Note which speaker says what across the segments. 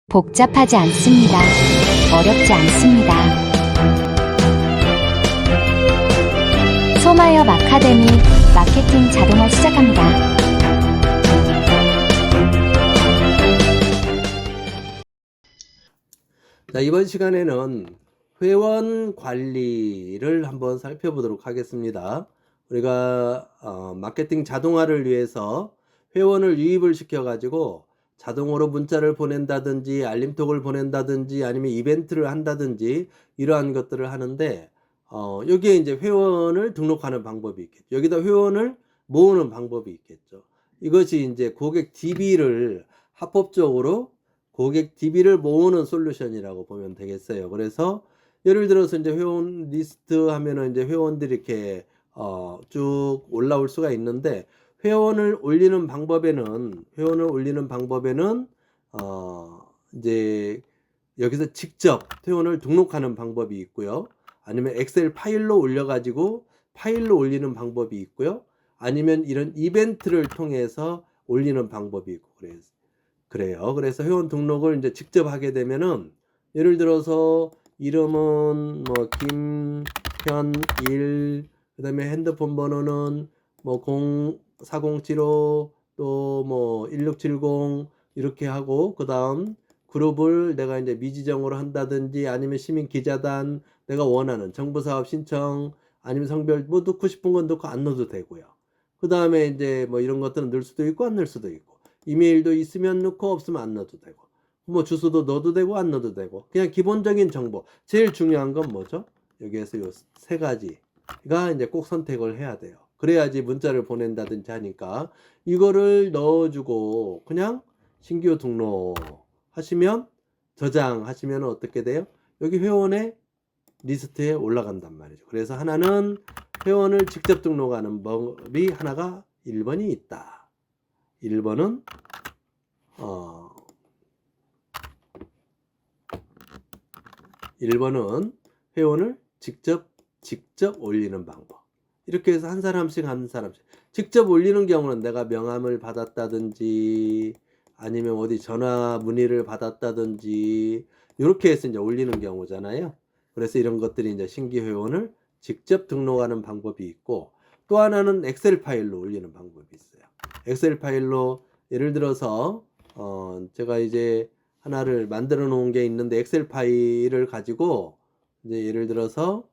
Speaker 1: 복잡하지 않습니다. 어렵지 않습니다. 소마이업 아카데미 마케팅 자동화 시작합니다.
Speaker 2: 자, 이번 시간에는 회원 관리를 한번 살펴보도록 하겠습니다. 우리가 마케팅 자동화를 위해서 회원을 유입을 시켜가지고 자동으로 문자를 보낸다든지 알림톡을 보낸다든지 아니면 이벤트를 한다든지 이러한 것들을 하는데 여기에 이제 회원을 등록하는 방법이 있겠죠. 여기다 회원을 모으는 방법이 있겠죠. 이것이 이제 고객 DB를 합법적으로 고객 DB를 모으는 솔루션이라고 보면 되겠어요. 그래서 예를 들어서 이제 회원 리스트 하면은 이제 회원들이 이렇게 쭉 올라올 수가 있는데 회원을 올리는 방법에는 이제 여기서 직접 회원을 등록하는 방법이 있고요. 아니면 엑셀 파일로 올려가지고 파일로 올리는 방법이 있고요. 아니면 이런 이벤트를 통해서 올리는 방법이 있고 그래요. 그래서 회원 등록을 이제 직접 하게 되면은 예를 들어서 이름은 뭐 김현일, 그다음에 핸드폰 번호는 뭐 4075 또 뭐 1670 이렇게 하고 그다음 그룹을 내가 이제 미지정으로 한다든지 아니면 시민 기자단 내가 원하는 정부사업 신청 아니면 성별 뭐 넣고 싶은 건 넣고 안 넣어도 되고요. 그다음에 이제 뭐 이런 것들은 넣을 수도 있고 안 넣을 수도 있고 이메일도 있으면 넣고 없으면 안 넣어도 되고 뭐 주소도 넣어도 되고 안 넣어도 되고 그냥 기본적인 정보 제일 중요한 건 뭐죠? 여기에서 요 세 가지가 이제 꼭 선택을 해야 돼요. 그래야지 문자를 보낸다든지 하니까 이거를 넣어주고 그냥 신규 등록 하시면 저장하시면 어떻게 돼요? 여기 회원의 리스트에 올라간단 말이죠. 그래서 하나는 회원을 직접 등록하는 법이 하나가 1번이 있다. 1번은 회원을 직접 올리는 방법. 이렇게 해서 한 사람씩 직접 올리는 경우는 내가 명함을 받았다든지 아니면 어디 전화 문의를 받았다든지 이렇게 해서 이제 올리는 경우잖아요. 그래서 이런 것들이 이제 신규 회원을 직접 등록하는 방법이 있고 또 하나는 엑셀 파일로 올리는 방법이 있어요. 엑셀 파일로 예를 들어서 제가 이제 하나를 만들어 놓은 게 있는데 엑셀 파일을 가지고 이제 예를 들어서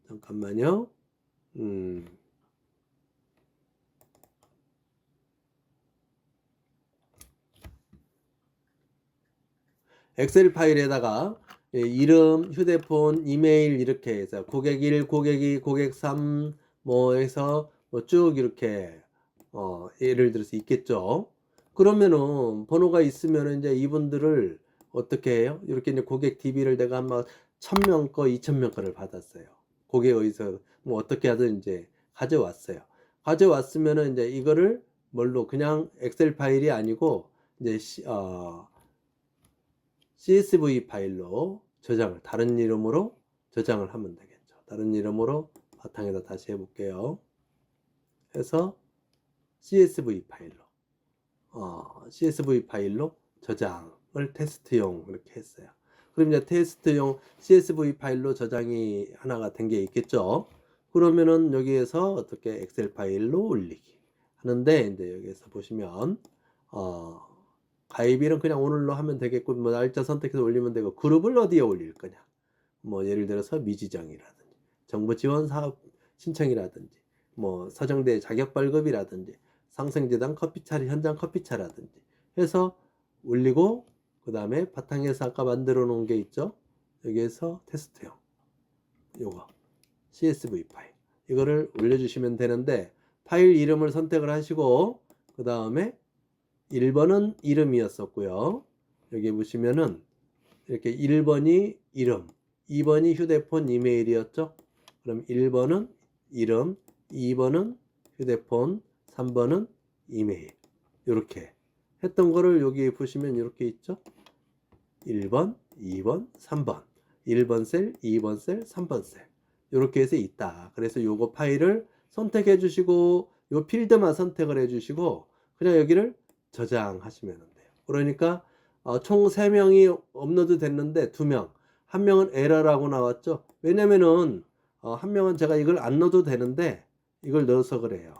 Speaker 2: 잠깐만요. 엑셀 파일에다가 이름, 휴대폰, 이메일 이렇게 해서 고객 1, 고객 2, 고객 3 뭐 해서 뭐 쭉 이렇게 예를 들어서 있겠죠. 그러면은 번호가 있으면은 이제 이분들을 어떻게 해요? 이렇게 이제 고객 DB를 내가 아마 1000명 거, 2000명 거를 받았어요. 고객 어디서 뭐 어떻게 하든 이제 가져왔어요. 가져왔으면은 이제 이거를 뭘로 그냥 엑셀 파일이 아니고 이제 CSV 파일로 저장을 다른 이름으로 저장을 하면 되겠죠. 다른 이름으로 바탕에다 다시 해볼게요. 해서 CSV 파일로 저장을 테스트용 이렇게 했어요. 그럼 이제 테스트용 CSV 파일로 저장이 하나가 된 게 있겠죠. 그러면은 여기에서 어떻게 엑셀 파일로 올리기 하는데 이제 여기에서 보시면 가입일은 그냥 오늘로 하면 되겠고 뭐 날짜 선택해서 올리면 되고 그룹을 어디에 올릴 거냐 뭐 예를 들어서 미지정이라든지 정부 지원 사업 신청이라든지 뭐 서정대 자격 발급이라든지 상생재단 커피차 현장 커피차라든지 해서 올리고 그 다음에 바탕에서 아까 만들어 놓은 게 있죠. 여기에서 테스트용 요거 CSV 파일 이거를 올려주시면 되는데 파일 이름을 선택을 하시고 그 다음에 1번은 이름이었었고요. 여기 보시면은 이렇게 1번이 이름, 2번이 휴대폰 이메일이었죠. 그럼 1번은 이름, 2번은 휴대폰, 3번은 이메일. 이렇게 했던 거를 여기 보시면 이렇게 있죠. 1번, 2번, 3번. 1번 셀, 2번 셀, 3번 셀. 이렇게 해서 있다. 그래서 요거 파일을 선택해 주시고 요 필드만 선택을 해 주시고 그냥 여기를 저장하시면 돼요. 그러니까 총 3명이 업로드 됐는데 2명, 1명은 에러라고 나왔죠. 왜냐면은 1명은 제가 이걸 안 넣어도 되는데 이걸 넣어서 그래요.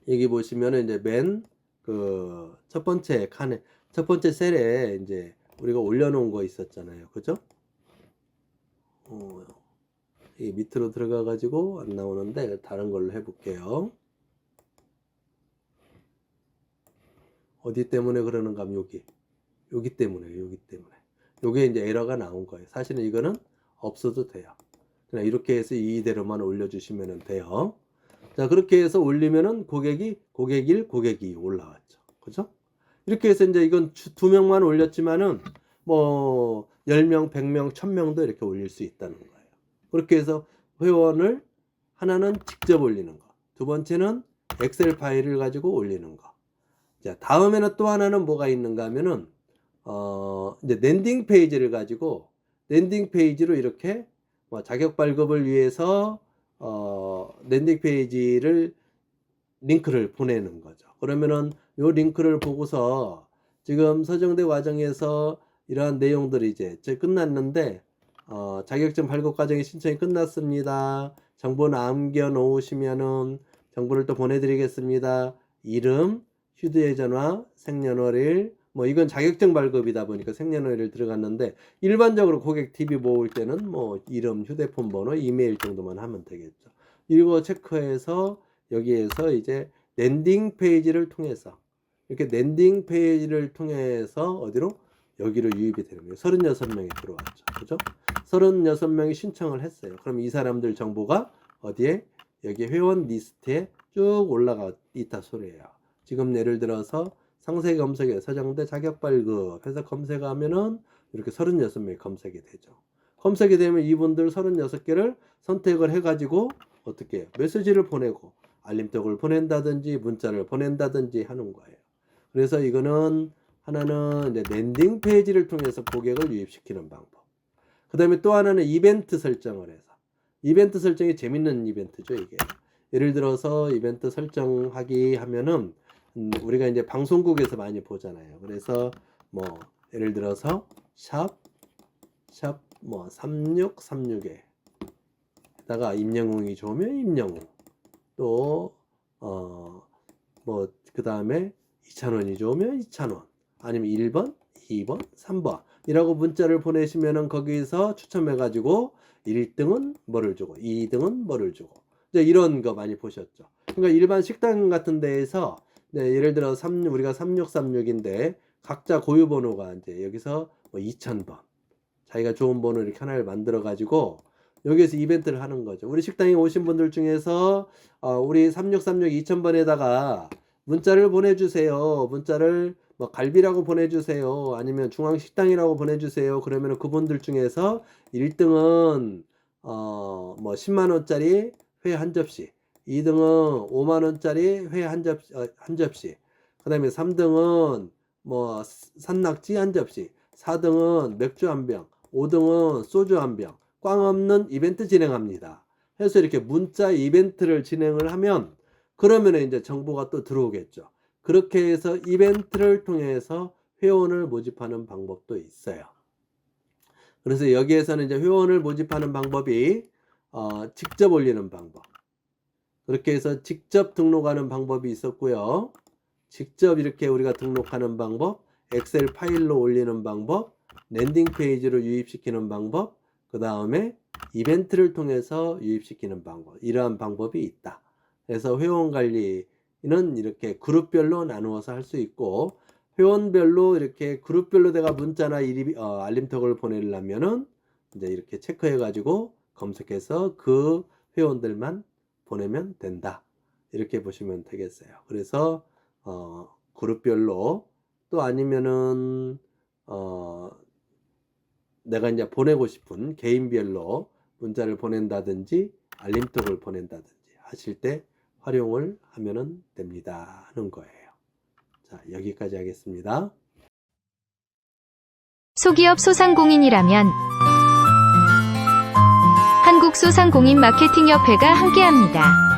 Speaker 2: 여기 보시면은 이제 맨 그 첫 번째 칸에, 첫 번째 셀에 이제 우리가 올려놓은 거 있었잖아요. 그죠? 이 밑으로 들어가 가지고 안 나오는데 다른 걸로 해볼게요. 어디 때문에 그러는가 하면 여기 때문에, 요게 이제 에러가 나온 거예요. 사실은 이거는 없어도 돼요. 그냥 이렇게 해서 이대로만 올려주시면 돼요. 자, 그렇게 해서 올리면은 고객 1, 고객 2 올라왔죠. 그죠? 이렇게 해서 이제 이건 2명만 올렸지만은 뭐 10명, 100명, 1000명도 이렇게 올릴 수 있다는 거예요. 그렇게 해서 회원을 하나는 직접 올리는 거, 두 번째는 엑셀 파일을 가지고 올리는 거. 자, 다음에는 또 하나는 뭐가 있는가 하면은 이제 랜딩 페이지를 가지고 랜딩 페이지로 이렇게 뭐 자격 발급을 위해서 랜딩 페이지를 링크를 보내는 거죠. 그러면은 요 링크를 보고서 지금 서정대 과정에서 이러한 내용들이 이제 끝났는데 자격증 발급 과정의 신청이 끝났습니다. 정보 남겨 놓으시면은 정보를 또 보내드리겠습니다. 이름, 휴대 전화, 생년월일, 뭐 이건 자격증 발급이다 보니까 생년월일 들어갔는데 일반적으로 고객 TV 모을 때는 뭐 이름, 휴대폰 번호, 이메일 정도만 하면 되겠죠. 이거 체크해서 여기에서 이제 랜딩 페이지를 통해서 이렇게 랜딩 페이지를 통해서 어디로? 여기로 유입이 되는 거예요. 36명이 들어왔죠. 그죠? 36명이 신청을 했어요. 그럼 이 사람들 정보가 어디에? 여기 회원 리스트에 쭉 올라가 있다 소리예요. 지금 예를 들어서 상세 검색에 서정대 자격 발급 해서 검색하면은 이렇게 36명이 검색이 되죠. 검색이 되면 이분들 36개를 선택을 해가지고 어떻게 해요? 메시지를 보내고 알림톡을 보낸다든지 문자를 보낸다든지 하는 거예요. 그래서 이거는 하나는 이제 랜딩 페이지를 통해서 고객을 유입시키는 방법. 그 다음에 또 하나는 이벤트 설정을 해서, 이벤트 설정이 재밌는 이벤트죠, 이게. 예를 들어서 이벤트 설정하기 하면은 우리가 이제 방송국에서 많이 보잖아요. 그래서 뭐 예를 들어서 샵 뭐 3636에 다가 임영웅이 좋으면 임영웅, 또 뭐 그 다음에 2,000원이 좋으면 2,000원, 아니면 1번, 2번, 3번 이라고 문자를 보내시면은 거기서 추첨해 가지고 1등은 뭐를 주고 2등은 뭐를 주고, 이제 이런 거 많이 보셨죠. 그러니까 일반 식당 같은 데에서 예를 들어 우리가 3636인데 각자 고유 번호가 이제 여기서 뭐 2000번, 자기가 좋은 번호 이렇게 하나를 만들어 가지고 여기에서 이벤트를 하는 거죠. 우리 식당에 오신 분들 중에서 우리 3636 2000번에다가 문자를 보내주세요. 문자를 뭐 갈비라고 보내주세요. 아니면 중앙식당이라고 보내주세요. 그러면 그분들 중에서 1등은 뭐 10만원짜리 회 한 접시, 2등은 5만원짜리 회 한 접시, 그 다음에 3등은 뭐 산낙지 한 접시, 4등은 맥주 한 병, 5등은 소주 한 병, 꽝 없는 이벤트 진행합니다. 해서 이렇게 문자 이벤트를 진행을 하면 그러면 이제 정보가 또 들어오겠죠. 그렇게 해서 이벤트를 통해서 회원을 모집하는 방법도 있어요. 그래서 여기에서는 이제 회원을 모집하는 방법이 직접 올리는 방법, 그렇게 해서 직접 등록하는 방법이 있었고요. 직접 이렇게 우리가 등록하는 방법, 엑셀 파일로 올리는 방법, 랜딩 페이지로 유입시키는 방법, 그 다음에 이벤트를 통해서 유입시키는 방법, 이러한 방법이 있다. 그래서 회원 관리는 이렇게 그룹별로 나누어서 할 수 있고, 회원별로 이렇게 그룹별로 내가 문자나 알림톡을 보내려면은 이제 이렇게 체크해 가지고 검색해서 그 회원들만 보내면 된다. 이렇게 보시면 되겠어요. 그래서 그룹별로, 또 아니면은 내가 이제 보내고 싶은 개인별로 문자를 보낸다든지 알림톡을 보낸다든지 하실 때 활용을 하면 됩니다 하는 거예요. 자, 여기까지 하겠습니다.
Speaker 3: 소기업 소상공인이라면 한국소상공인마케팅협회가 함께합니다.